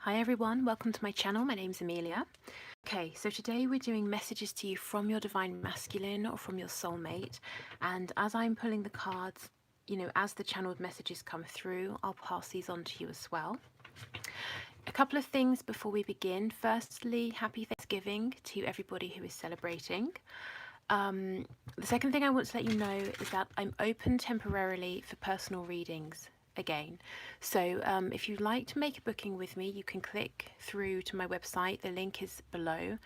Hi everyone, welcome to my channel. My name's Amelia. Okay, so today we're doing messages to you from your divine masculine or from your soulmate. And as I'm pulling the cards, as the channeled messages come through, I'll pass these on to you as well. A couple of things before we begin. Firstly, happy Thanksgiving to everybody who is celebrating. The second thing I want to let you know is that I'm open temporarily for personal readings again. So if you'd like to make a booking with me, you can click through to my website. The link is below.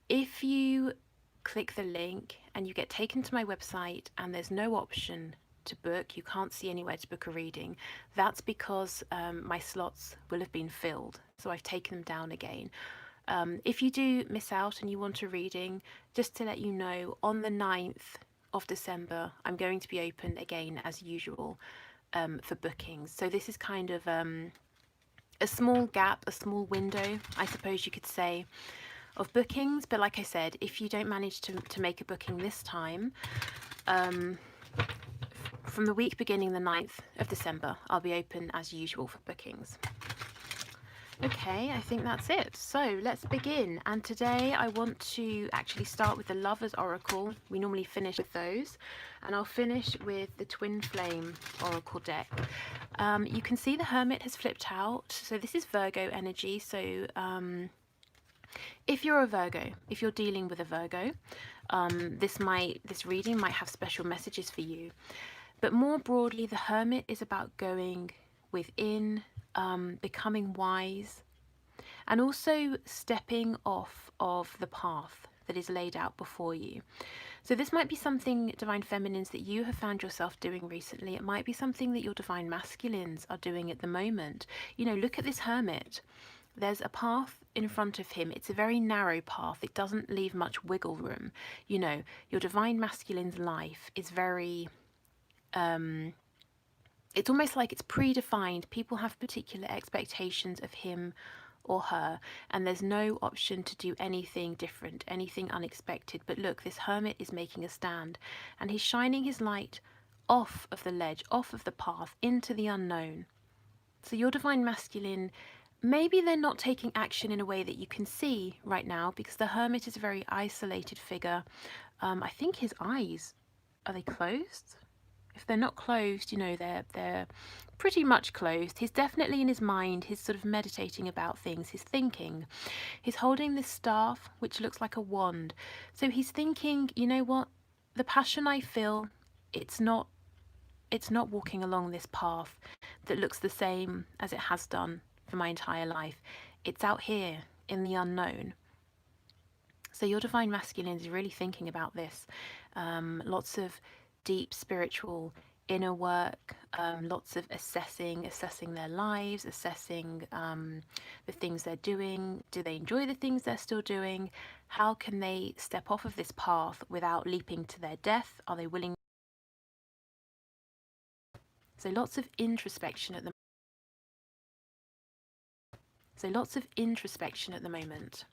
If you click the link and you get taken to my website and there's no option to book, you can't see anywhere to book a reading, that's because my slots will have been filled. So I've taken them down again. If you do miss out and you want a reading, just to let you know, on the 9th of December, I'm going to be open again as usual for bookings. So this is kind of a small gap, a small window, I suppose you could say, of bookings. But like I said, if you don't manage to make a booking this time, from the week beginning the 9th of December, I'll be open as usual for bookings. Okay, I think that's it. So let's begin. And today I want to actually start with the Lover's Oracle. We normally finish with those. And I'll finish with the Twin Flame Oracle deck. You can see the Hermit has flipped out. So this is Virgo energy. So if you're a Virgo, if you're dealing with a Virgo, this reading might have special messages for you. But more broadly, the Hermit is about going within, becoming wise, and also stepping off of the path that is laid out before you. So this might be something, Divine Feminines, that you have found yourself doing recently. It might be something that your Divine Masculines are doing at the moment. Look at this Hermit. There's a path in front of him. It's a very narrow path. It doesn't leave much wiggle room. Your Divine Masculine's life is very it's almost like it's predefined. People have particular expectations of him or her, and there's no option to do anything different, anything unexpected. But look, this Hermit is making a stand, and he's shining his light off of the ledge, off of the path, into the unknown. So your Divine Masculine, maybe they're not taking action in a way that you can see right now, because the Hermit is a very isolated figure. I think his eyes, are they closed? If they're not closed, they're pretty much closed. He's definitely in his mind. He's sort of meditating about things. He's thinking. He's holding this staff, which looks like a wand. So he's thinking, you know what? The passion I feel, it's not walking along this path that looks the same as it has done for my entire life. It's out here in the unknown. So your Divine Masculine is really thinking about this. Lots of deep spiritual inner work, lots of assessing their lives, assessing the things they're doing. Do they enjoy the things they're still doing? How can they step off of this path without leaping to their death? Are they willing? So lots of introspection at the moment.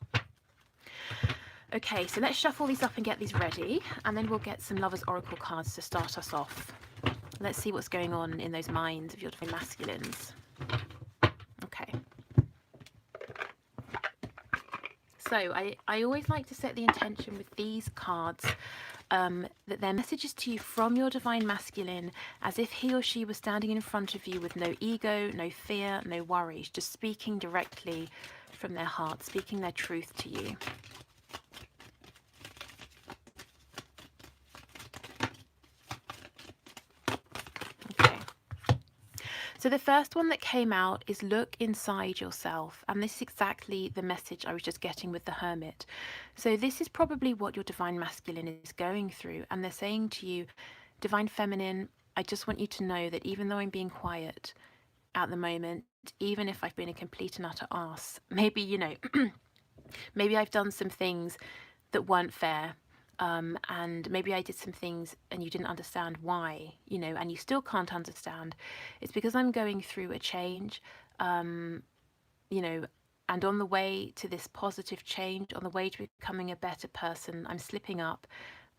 Okay, so let's shuffle these up and get these ready, and then we'll get some Lover's Oracle cards to start us off. Let's see what's going on in those minds of your Divine Masculines. Okay. So I always like to set the intention with these cards that they're messages to you from your Divine Masculine, as if he or she was standing in front of you with no ego, no fear, no worries, just speaking directly from their heart, speaking their truth to you. So the first one that came out is look inside yourself. And this is exactly the message I was just getting with the Hermit. So this is probably what your Divine Masculine is going through. And they're saying to you, Divine Feminine, I just want you to know that even though I'm being quiet at the moment, even if I've been a complete and utter arse, maybe, maybe I've done some things that weren't fair. And maybe I did some things and you didn't understand why, and you still can't understand. It's because I'm going through a change, and on the way to this positive change, on the way to becoming a better person, I'm slipping up.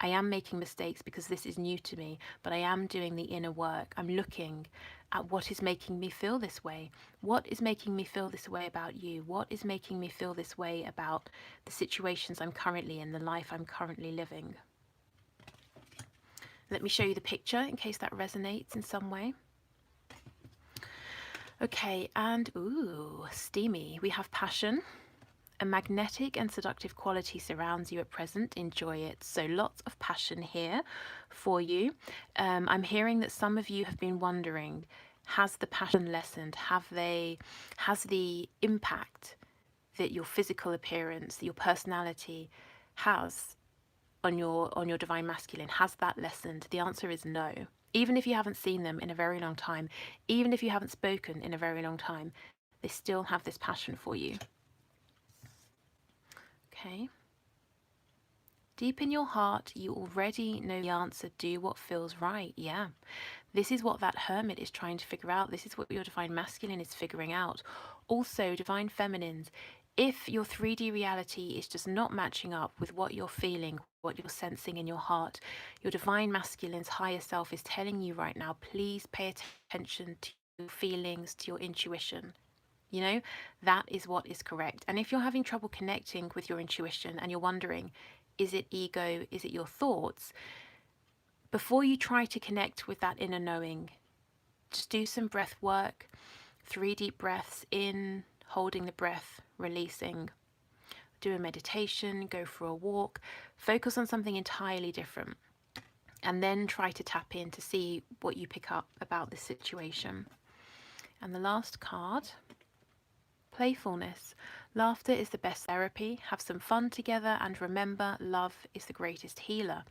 I am making mistakes because this is new to me, but I am doing the inner work. I'm looking at what is making me feel this way. What is making me feel this way about you? What is making me feel this way about the situations I'm currently in, the life I'm currently living? Let me show you the picture in case that resonates in some way. Okay, and ooh, steamy. We have passion. A magnetic and seductive quality surrounds you at present. Enjoy it. So lots of passion here for you. I'm hearing that some of you have been wondering, has the passion lessened? Has the impact that your physical appearance, your personality has on your divine masculine, has that lessened? The answer is no. Even if you haven't seen them in a very long time, even if you haven't spoken in a very long time, they still have this passion for you. Okay. Deep in your heart, you already know the answer. Do what feels right. Yeah. This is what that hermit is trying to figure out. This is what your divine masculine is figuring out. Also, divine feminines, if your 3D reality is just not matching up with what you're feeling, what you're sensing in your heart, your divine masculine's higher self is telling you right now, please pay attention to your feelings, to your intuition. You know, that is what is correct. And if you're having trouble connecting with your intuition and you're wondering, is it ego? Is it your thoughts? Before you try to connect with that inner knowing, just do some breath work, 3 deep breaths in, holding the breath, releasing. Do a meditation, go for a walk, focus on something entirely different, and then try to tap in to see what you pick up about this situation. And the last card, playfulness. Laughter is the best therapy. Have some fun together, and remember, love is the greatest healer.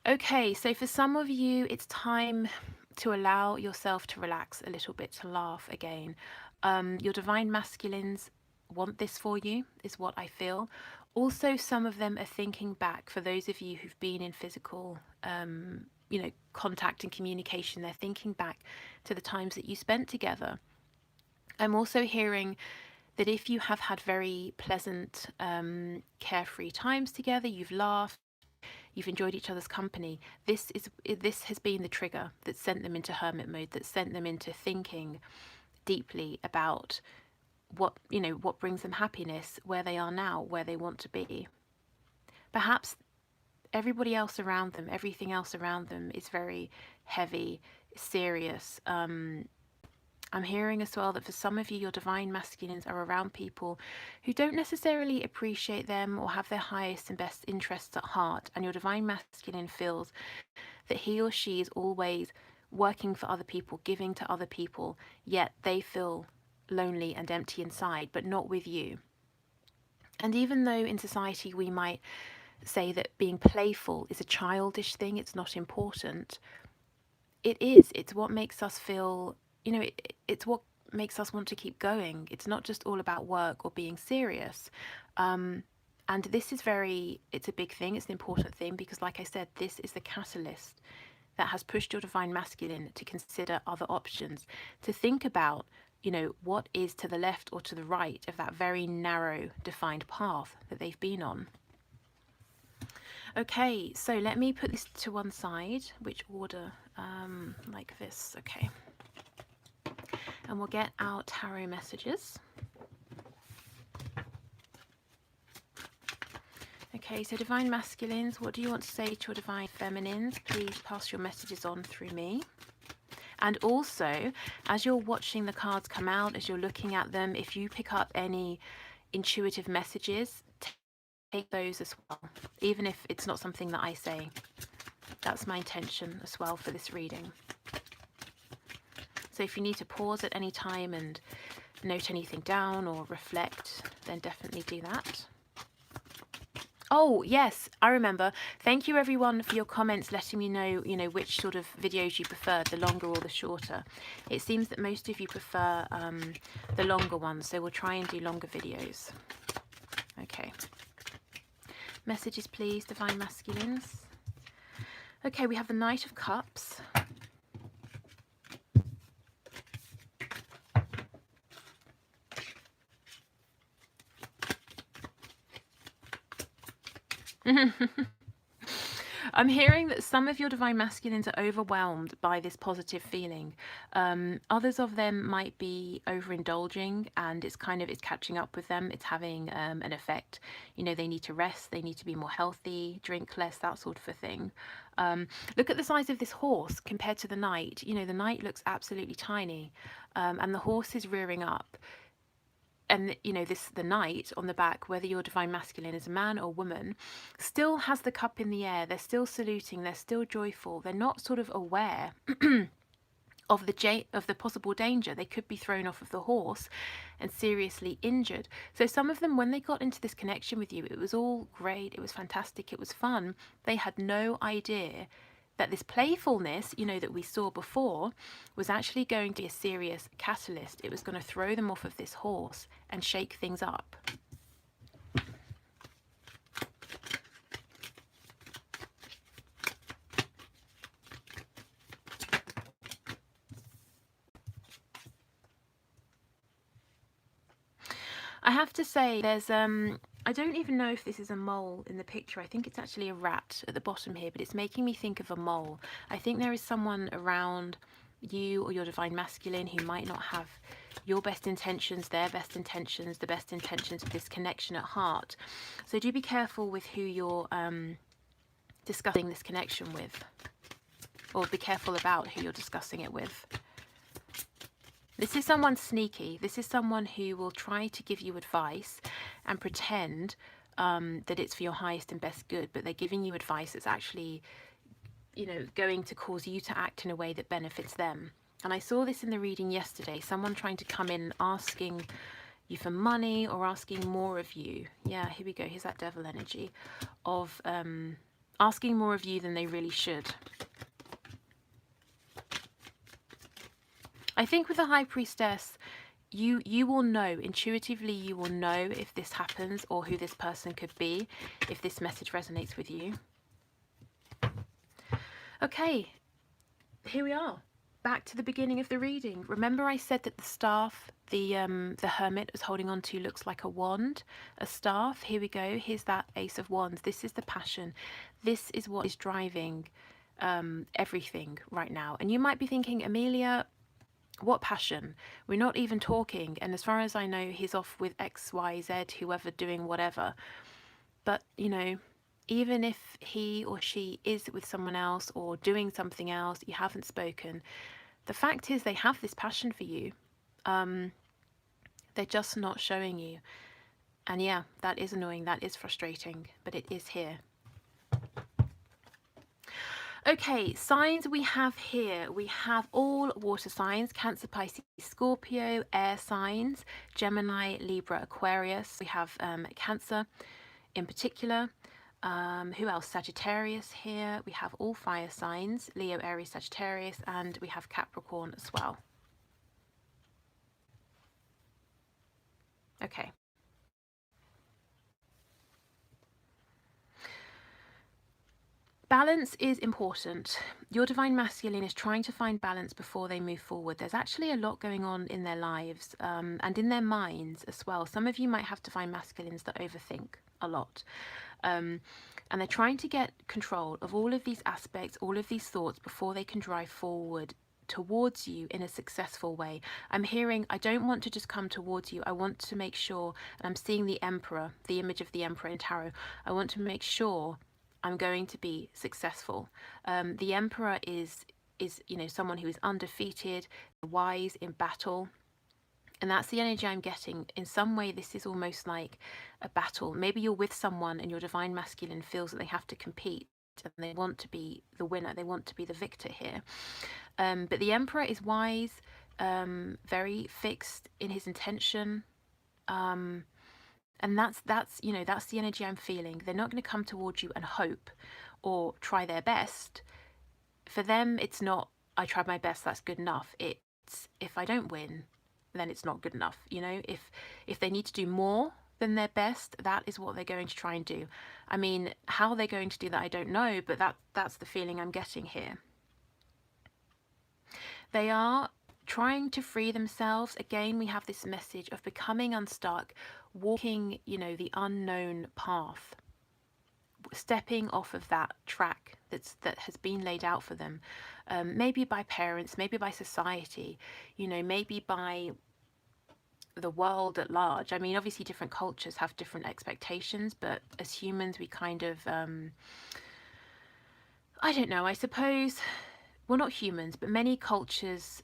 Okay, so for some of you, it's time to allow yourself to relax a little bit, to laugh again. Your divine masculines want this for you, is what I feel. Also, some of them are thinking back, for those of you who've been in physical contact and communication, they're thinking back to the times that you spent together. I'm also hearing that if you have had very pleasant, carefree times together, you've laughed, you've enjoyed each other's company, this has been the trigger that sent them into hermit mode, that sent them into thinking deeply about what brings them happiness, where they are now, where they want to be. Perhaps everybody else around them, everything else around them is very heavy, serious. I'm hearing as well that for some of you, your divine masculines are around people who don't necessarily appreciate them or have their highest and best interests at heart. And your divine masculine feels that he or she is always working for other people, giving to other people, yet they feel lonely and empty inside, but not with you. And even though in society we might say that being playful is a childish thing, it's not important, it is. It's what makes us feel, it's what makes us want to keep going. It's not just all about work or being serious. And this is it's a big thing. It's an important thing because, like I said, this is the catalyst that has pushed your divine masculine to consider other options, to think about, what is to the left or to the right of that very narrow defined path that they've been on. Okay, so let me put this to one side. Which order? Like this. Okay. And we'll get our tarot messages. Okay, so divine masculines, what do you want to say to your divine feminines? Please pass your messages on through me. And also, as you're watching the cards come out, as you're looking at them, if you pick up any intuitive messages, take those as well, even if it's not something that I say. That's my intention as well for this reading. So if you need to pause at any time and note anything down or reflect, then definitely do that. Oh, yes, I remember. Thank you everyone for your comments letting me know, which sort of videos you prefer, the longer or the shorter. It seems that most of you prefer the longer ones, so we'll try and do longer videos. Okay. Messages, please, divine masculines. Okay, we have the Knight of Cups. I'm hearing that some of your divine masculines are overwhelmed by this positive feeling. Others of them might be overindulging, and it's catching up with them. It's having an effect. You know, they need to rest, they need to be more healthy, drink less, that sort of a thing. Look at the size of this horse compared to the knight. You know, the knight looks absolutely tiny, and the horse is rearing up. And you know, the knight on the back, whether your divine masculine is a man or woman, still has the cup in the air. They're still saluting, they're still joyful, they're not sort of aware of the possible danger. They could be thrown off of the horse and seriously injured. So some of them, when they got into this connection with you, it was all great, it was fantastic, it was fun. They had no idea that this playfulness, you know, that we saw before, was actually going to be a serious catalyst. It was going to throw them off of this horse and shake things up. I have to say, there's I don't even know if this is a mole in the picture. I think it's actually a rat at the bottom here, but it's making me think of a mole. I think there is someone around you or your divine masculine who might not have your best intentions, their best intentions, the best intentions of this connection at heart. So do be careful with who you're discussing this connection with, or be careful about who you're discussing it with. This is someone sneaky. This is someone who will try to give you advice and pretend that it's for your highest and best good, but they're giving you advice that's actually, you know, going to cause you to act in a way that benefits them. And I saw this in the reading yesterday, someone trying to come in asking you for money or asking more of you. Yeah, here we go. Here's that devil energy of asking more of you than they really should. I think with the High Priestess, you will know, intuitively you will know if this happens or who this person could be, if this message resonates with you. Okay, here we are, back to the beginning of the reading. Remember I said that the staff, the hermit was holding on to looks like a wand, a staff. Here we go, here's that Ace of Wands. This is the passion. This is what is driving everything right now. And you might be thinking, Amelia, what passion? We're not even talking, and as far as I know, he's off with XYZ, whoever, doing whatever. But you know, even if he or she is with someone else or doing something else, you haven't spoken, the fact is they have this passion for you. They're just not showing you. And yeah, that is annoying, that is frustrating, but it is here. Okay, signs we have here. We have all water signs: Cancer, Pisces, Scorpio. Air signs: Gemini, Libra, Aquarius. We have Cancer in particular. Who else? Sagittarius here. We have all fire signs: Leo, Aries, Sagittarius, and we have Capricorn as well. Okay. Balance is important. Your divine masculine is trying to find balance before they move forward. There's actually a lot going on in their lives and in their minds as well. Some of you might have divine masculines that overthink a lot. And they're trying to get control of all of these aspects, all of these thoughts before they can drive forward towards you in a successful way. I'm hearing, I don't want to just come towards you. I want to make sure, and I'm seeing the Emperor, the image of the Emperor in Tarot. I want to make sure I'm going to be successful. The Emperor is you know, someone who is undefeated, wise in battle. And that's the energy I'm getting. In some way, this is almost like a battle. Maybe you're with someone and your divine masculine feels that they have to compete and they want to be the winner. They want to be the victor here. But the Emperor is wise, very fixed in his intention. And that's you know, that's the energy I'm feeling. They're not going to come towards you and hope or try their best. For them, it's not, I tried my best, that's good enough. It's, if I don't win, then it's not good enough. You know, if they need to do more than their best, that is what they're going to try and do. I mean, how they're going to do that, I don't know, but that's the feeling I'm getting here. They are trying to free themselves. Again, we have this message of becoming unstuck, walking, you know, the unknown path, stepping off of that track that has been laid out for them, maybe by parents, maybe by society, you know, maybe by the world at large. I mean, obviously different cultures have different expectations, but as humans we kind of I don't know, I suppose, well, not humans, but many cultures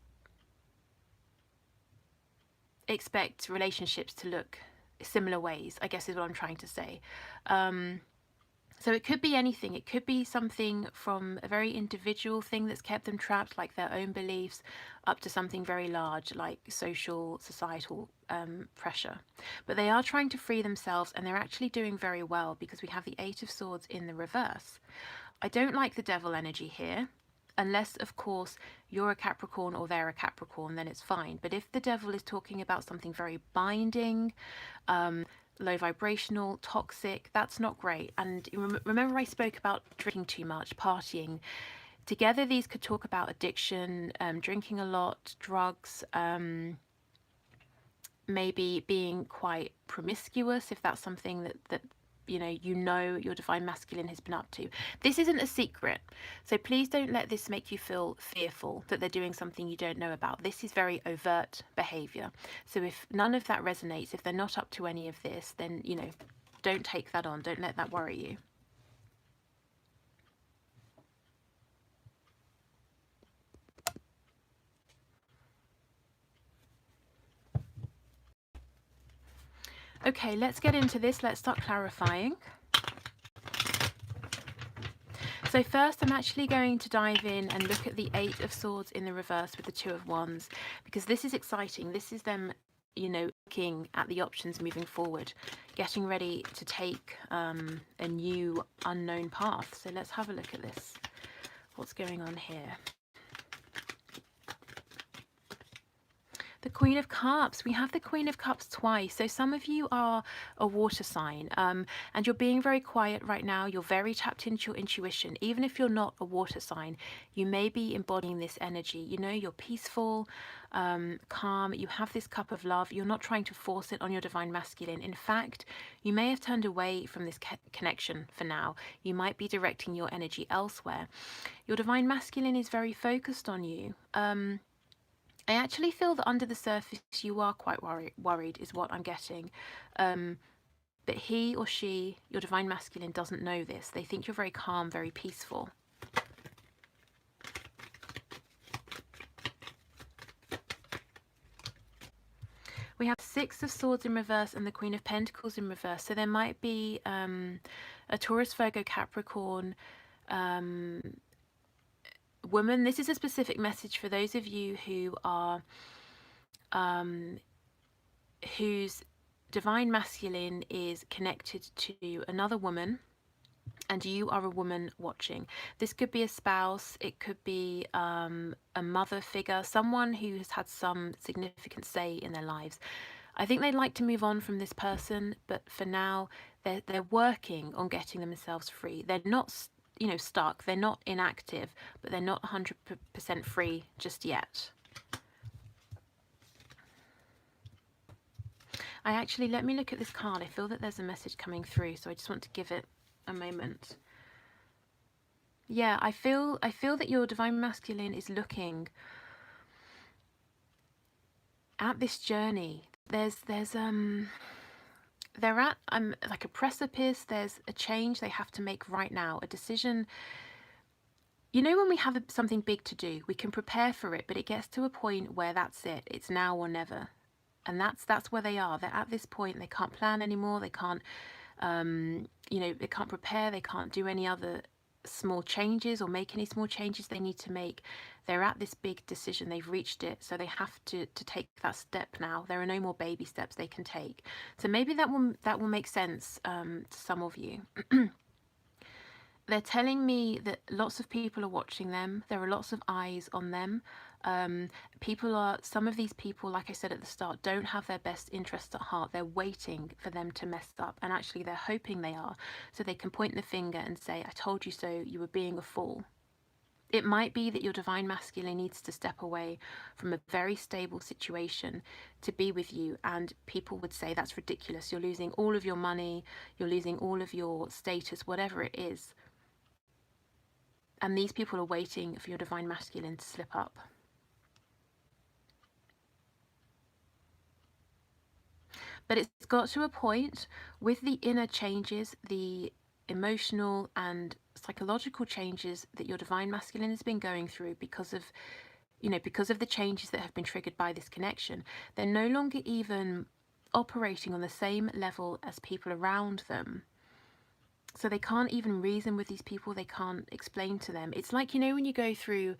expect relationships to look similar ways, I guess is what I'm trying to say. So it could be anything. It could be something from a very individual thing that's kept them trapped, like their own beliefs, up to something very large, like social, societal pressure. But they are trying to free themselves, and they're actually doing very well because we have the Eight of Swords in the reverse. I don't like the devil energy here. Unless, of course, you're a Capricorn or they're a Capricorn, then it's fine. But if the devil is talking about something very binding, low vibrational, toxic, that's not great. And remember I spoke about drinking too much, partying. Together these could talk about addiction, drinking a lot, drugs, maybe being quite promiscuous, if that's something that you know your divine masculine has been up to. This isn't a secret, so please don't let this make you feel fearful that they're doing something you don't know about. This is very overt behavior. So if none of that resonates, if they're not up to any of this, then don't take that on. Don't let that worry you. Okay, let's get into this. Let's start clarifying. So first I'm actually going to dive in and look at the Eight of Swords in the reverse with the Two of Wands, because this is exciting. This is them, looking at the options moving forward, getting ready to take a new unknown path. So let's have a look at this. What's going on here? The Queen of Cups. We have the Queen of Cups twice. So some of you are a water sign, and you're being very quiet right now. You're very tapped into your intuition. Even if you're not a water sign, you may be embodying this energy. You're peaceful, calm. You have this cup of love. You're not trying to force it on your divine masculine. In fact, you may have turned away from this connection for now. You might be directing your energy elsewhere. Your divine masculine is very focused on you. I actually feel that under the surface you are quite worried is what I'm getting. But he or she, your divine masculine, doesn't know this. They think you're very calm, very peaceful. We have Six of Swords in reverse and the Queen of Pentacles in reverse. So there might be a Taurus, Virgo, Capricorn woman. This is a specific message for those of you who are whose divine masculine is connected to another woman, and you are a woman watching. This could be a spouse, it could be a mother figure, someone who has had some significant say in their lives. I think they'd like to move on from this person, but for now they're working on getting themselves free. They're not stuck, they're not inactive, but they're not 100% free just yet. Let me look at this card. I feel that there's a message coming through, so I just want to give it a moment. Yeah, I feel that your divine masculine is looking at this journey. They're at like a precipice. There's a change they have to make right now, a decision. When we have something big to do, we can prepare for it, but it gets to a point where that's it. It's now or never. And that's where they are. They're at this point. They can't plan anymore. They can't, they can't prepare. They can't do any other small changes or make any small changes they need to make. They're at this big decision. They've reached it. So they have to take that step now. There are no more baby steps they can take. So maybe that will make sense to some of you. They're telling me that lots of people are watching them. There are lots of eyes on them. Some of these people, like I said at the start, don't have their best interests at heart. They're waiting for them to mess up, and actually they're hoping they are, so they can point the finger and say, I told you so, you were being a fool. It might be that your divine masculine needs to step away from a very stable situation to be with you, and people would say that's ridiculous. You're losing all of your money, you're losing all of your status, whatever it is. And these people are waiting for your divine masculine to slip up. But it's got to a point with the inner changes, the emotional and psychological changes that your divine masculine has been going through because of, because of the changes that have been triggered by this connection. They're no longer even operating on the same level as people around them. So they can't even reason with these people. They can't explain to them. It's like, when you go through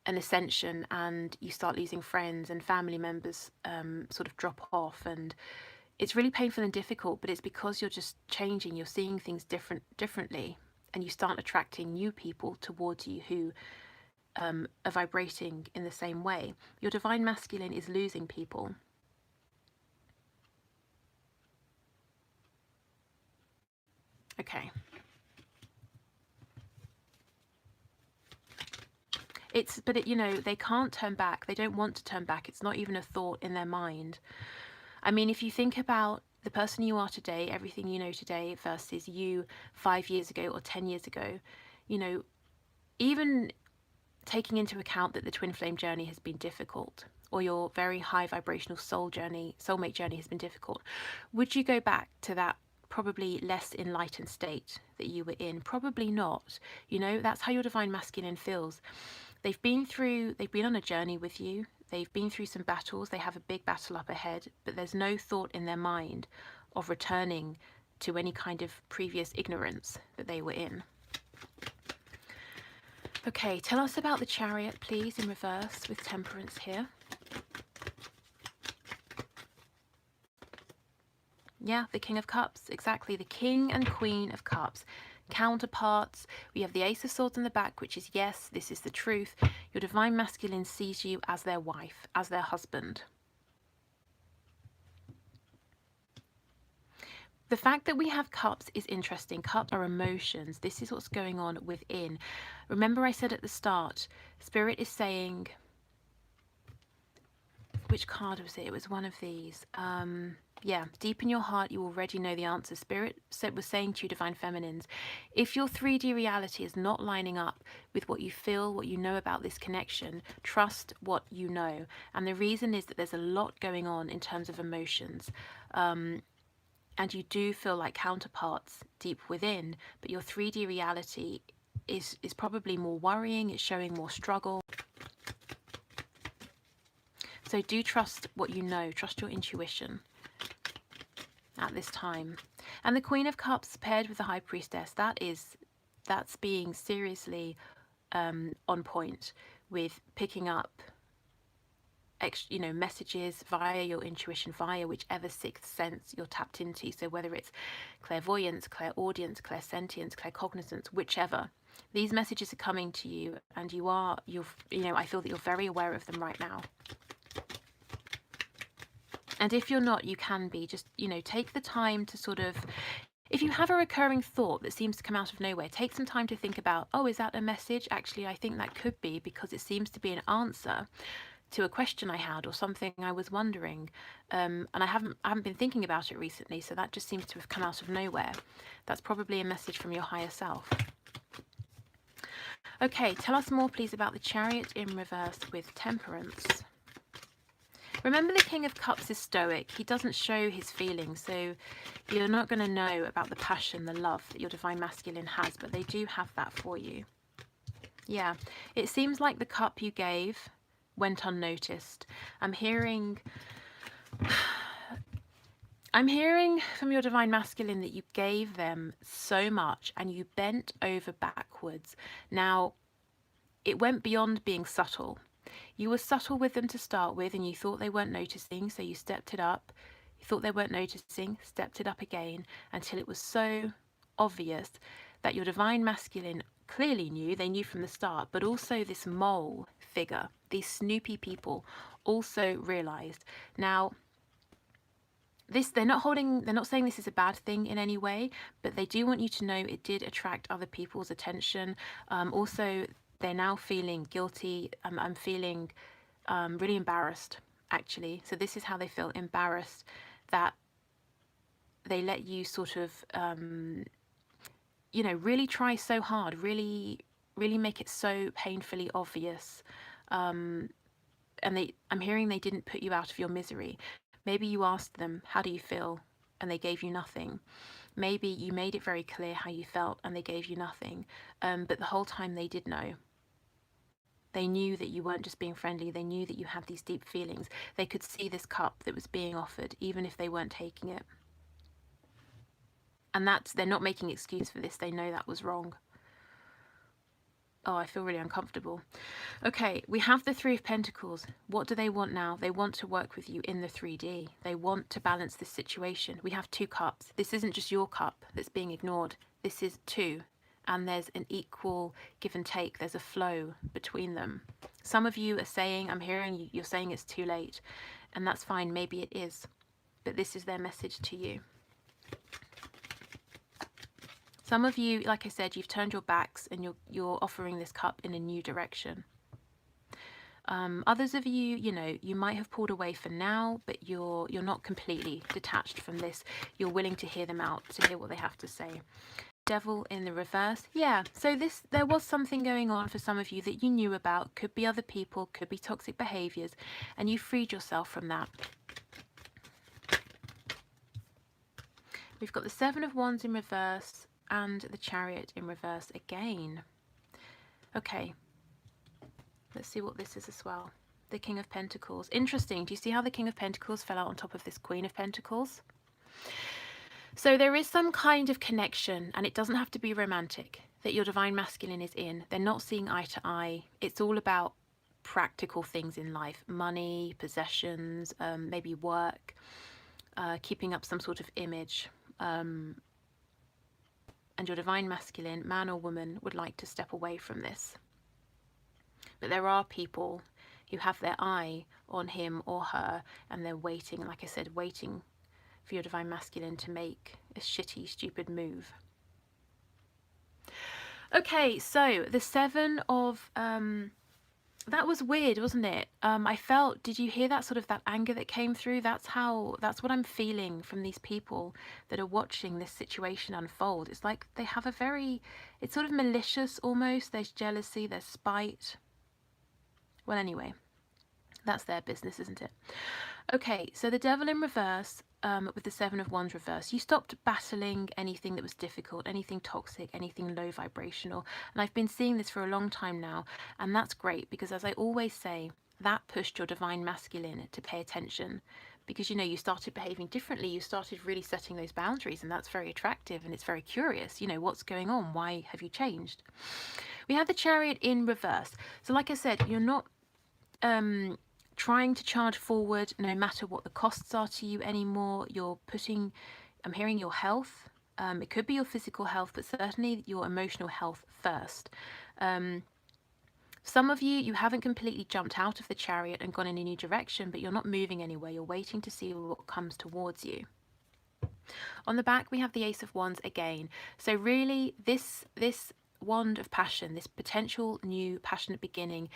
an ascension and you start losing friends and family members sort of drop off, and it's really painful and difficult, but it's because you're just changing. You're seeing things differently, and you start attracting new people towards you who are vibrating in the same way. Your divine masculine is losing people. Okay. But they can't turn back. They don't want to turn back. It's not even a thought in their mind. I mean, if you think about the person you are today, everything you know today versus you 5 years ago or 10 years ago, even taking into account that the twin flame journey has been difficult, or your very high vibrational soulmate journey has been difficult, would you go back to that probably less enlightened state that you were in? Probably not. That's how your divine masculine feels. They've been on a journey with you. They've been through some battles. They have a big battle up ahead, but there's no thought in their mind of returning to any kind of previous ignorance that they were in. Okay, tell us about the Chariot, please, in reverse with Temperance here. Yeah, the King of Cups, exactly. The King and Queen of Cups. Counterparts. We have the Ace of Swords in the back, which is, yes, this is the truth. Your divine masculine sees you as their wife, as their husband. The fact that we have cups is interesting. Cups are emotions. This is what's going on within. Remember I said at the start, Spirit is saying, which card was it? It was one of these. Yeah, deep in your heart, you already know the answer. Spirit was saying to you, Divine Feminines, if your 3D reality is not lining up with what you feel, what you know about this connection, trust what you know. And the reason is that there's a lot going on in terms of emotions. And you do feel like counterparts deep within, but your 3D reality is probably more worrying. It's showing more struggle. So do trust what you know. Trust your intuition at this time. And the Queen of Cups paired with the High Priestess, that's being seriously on point with picking up messages via your intuition, via whichever sixth sense you're tapped into. So whether it's clairvoyance, clairaudience, clairsentience, claircognizance, whichever, these messages are coming to you, and I feel that you're very aware of them right now. And if you're not, you can be. Just, take the time to sort of, if you have a recurring thought that seems to come out of nowhere, take some time to think about, oh, is that a message? Actually, I think that could be, because it seems to be an answer to a question I had or something I was wondering. And I haven't been thinking about it recently, so that just seems to have come out of nowhere. That's probably a message from your higher self. Okay, tell us more, please, about the Chariot in reverse with Temperance. Remember, the King of Cups is stoic. He doesn't show his feelings, so you're not going to know about the passion, the love that your divine masculine has, but they do have that for you. Yeah, it seems like the cup you gave went unnoticed. I'm hearing from your divine masculine that you gave them so much and you bent over backwards. Now, it went beyond being subtle. You were subtle with them to start with, and you thought they weren't noticing, so you stepped it up. You thought they weren't noticing, stepped it up again, until it was so obvious that your divine masculine clearly knew. They knew from the start, but also this mole figure, these snoopy people, also realized. Now, they're not saying this is a bad thing in any way, but they do want you to know it did attract other people's attention. Also, they're now feeling guilty. I'm feeling really embarrassed, actually. So this is how they feel: embarrassed that they let you sort of, really try so hard, really really make it so painfully obvious. And I'm hearing they didn't put you out of your misery. Maybe you asked them, how do you feel? And they gave you nothing. Maybe you made it very clear how you felt and they gave you nothing. But the whole time they did know. They knew that you weren't just being friendly. They knew that you had these deep feelings. They could see this cup that was being offered, even if they weren't taking it. And they're not making excuse for this. They know that was wrong. Oh, I feel really uncomfortable. Okay, we have the Three of Pentacles. What do they want now? They want to work with you in the 3D. They want to balance this situation. We have 2 cups. This isn't just your cup that's being ignored. This is 2. And there's an equal give and take. There's a flow between them. Some of you are saying, I'm hearing you, you're saying it's too late. And that's fine. Maybe it is. But this is their message to you. Some of you, like I said, you've turned your backs and you're offering this cup in a new direction. Others of you, you know, you might have pulled away for now, but you're not completely detached from this. You're willing to hear them out, to hear what they have to say. Devil in the reverse. Yeah, so there was something going on for some of you that you knew about. Could be other people, could be toxic behaviors, and you freed yourself from that. We've got the Seven of Wands in reverse and the Chariot in reverse again. Okay, let's see what this is as well. The King of Pentacles. Interesting. Do you see how the King of Pentacles fell out on top of this Queen of Pentacles? So there is some kind of connection, and it doesn't have to be romantic, that your Divine Masculine is in. They're not seeing eye to eye. It's all about practical things in life. Money, possessions, maybe work, keeping up some sort of image. And your Divine Masculine, man or woman, would like to step away from this. But there are people who have their eye on him or her, and they're waiting, like I said, waiting for your Divine Masculine to make a shitty, stupid move. Okay, so the Seven of... that was weird, wasn't it? I felt, did you hear that sort of that anger that came through? That's what I'm feeling from these people that are watching this situation unfold. It's like they have a very, it's sort of malicious almost. There's jealousy, there's spite. Well, anyway, that's their business, isn't it? Okay, so the Devil in reverse, with the Seven of Wands reverse, you stopped battling anything that was difficult, anything toxic, anything low vibrational. And I've been seeing this for a long time now, and that's great because, as I always say, that pushed your Divine Masculine to pay attention. Because, you know, you started behaving differently, you started really setting those boundaries, and that's very attractive and it's very curious. You know, what's going on? Why have you changed? We have the Chariot in reverse. So like I said, you're not trying to charge forward no matter what the costs are to you anymore. You're putting, I'm hearing your health. It could be your physical health, but certainly your emotional health first. Some of you, you haven't completely jumped out of the Chariot and gone in a new direction, but you're not moving anywhere. You're waiting to see what comes towards you. On the back, we have the Ace of Wands again. So really, this wand of passion, this potential new passionate beginning,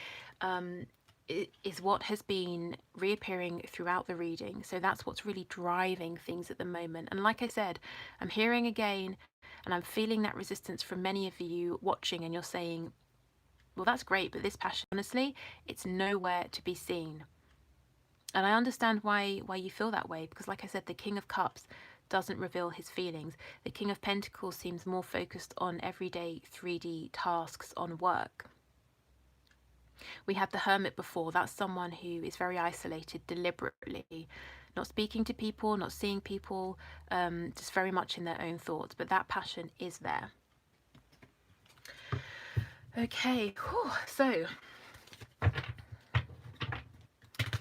is what has been reappearing throughout the reading. So that's what's really driving things at the moment. And like I said, I'm hearing again, and I'm feeling that resistance from many of you watching, and you're saying, well, that's great, but this passion, honestly, it's nowhere to be seen. And I understand why you feel that way, because like I said, the King of Cups doesn't reveal his feelings. The King of Pentacles seems more focused on everyday 3D tasks, on work. We had the Hermit before. That's someone who is very isolated deliberately, not speaking to people, not seeing people, just very much in their own thoughts. But that passion is there. Okay, whew. So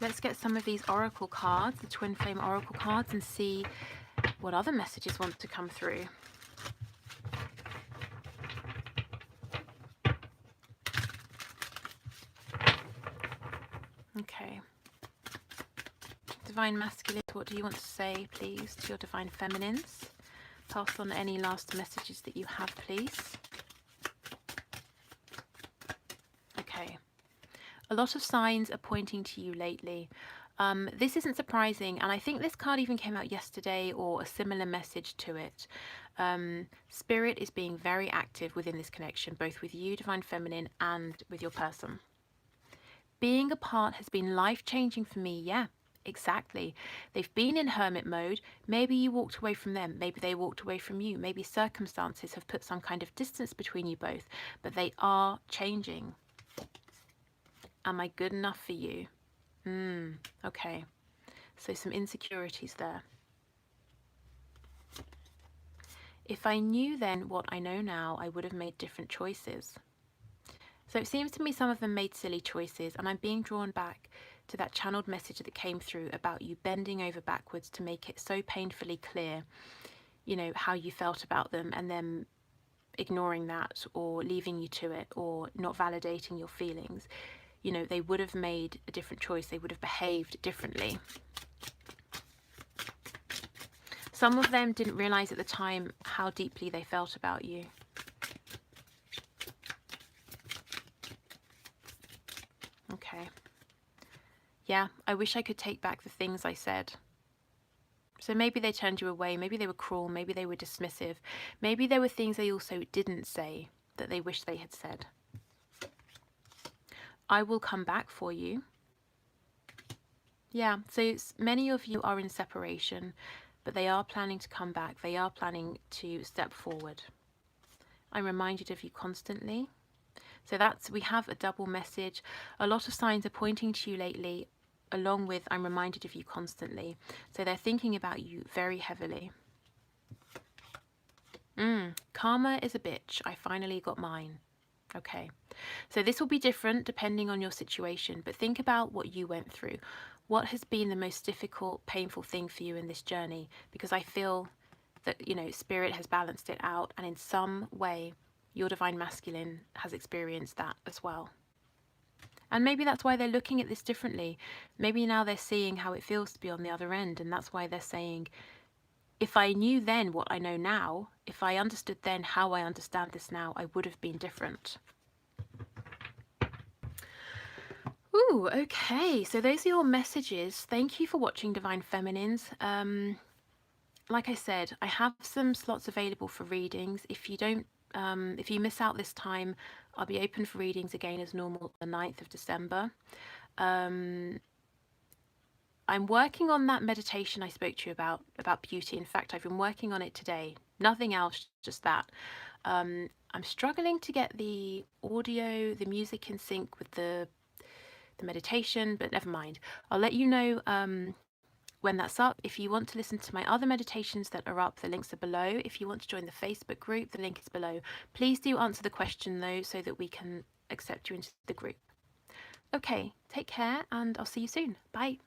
let's get some of these oracle cards, the Twin Flame oracle cards, and see what other messages want to come through. Okay. Divine Masculine, what do you want to say, please, to your Divine Feminines? Pass on any last messages that you have, please. Okay. A lot of signs are pointing to you lately. This isn't surprising, and I think this card even came out yesterday or a similar message to it. Spirit is being very active within this connection, both with you, Divine Feminine, and with your person. Being apart has been life-changing for me, yeah. Exactly. They've been in hermit mode. Maybe you walked away from them. Maybe they walked away from you. Maybe circumstances have put some kind of distance between you both, but they are changing. Am I good enough for you? Okay. So some insecurities there. If I knew then what I know now, I would have made different choices. So it seems to me some of them made silly choices, and I'm being drawn back to that channeled message that came through about you bending over backwards to make it so painfully clear, you know, how you felt about them, and then ignoring that or leaving you to it or not validating your feelings. You know, they would have made a different choice. They would have behaved differently. Some of them didn't realize at the time how deeply they felt about you. Okay. Yeah, I wish I could take back the things I said. So maybe they turned you away, maybe they were cruel, maybe they were dismissive, maybe there were things they also didn't say that they wish they had said. I will come back for you. Yeah, so many of you are in separation, but they are planning to come back. They are planning to step forward. I'm reminded of you constantly. So we have a double message. A lot of signs are pointing to you lately, along with I'm reminded of you constantly. So they're thinking about you very heavily. Karma is a bitch. I finally got mine. Okay. So this will be different depending on your situation, but think about what you went through. What has been the most difficult, painful thing for you in this journey? Because I feel that, you know, Spirit has balanced it out, and in some way, your Divine Masculine has experienced that as well. And maybe that's why they're looking at this differently. Maybe now they're seeing how it feels to be on the other end, and that's why they're saying, if I knew then what I know now, if I understood then how I understand this now, I would have been different. Ooh, okay. So those are your messages. Thank you for watching, Divine Feminines. Like I said, I have some slots available for readings. If you miss out this time, I'll be open for readings again as normal on the 9th of December. I'm working on that meditation I spoke to you about beauty. In fact, I've been working on it today. Nothing else, just that. I'm struggling to get the audio, the music in sync with the meditation, but never mind. I'll let you know when that's up. If you want to listen to my other meditations that are up, the links are below. If you want to join the Facebook group, the link is below. Please do answer the question though, so that we can accept you into the group. Okay, take care, and I'll see you soon. Bye.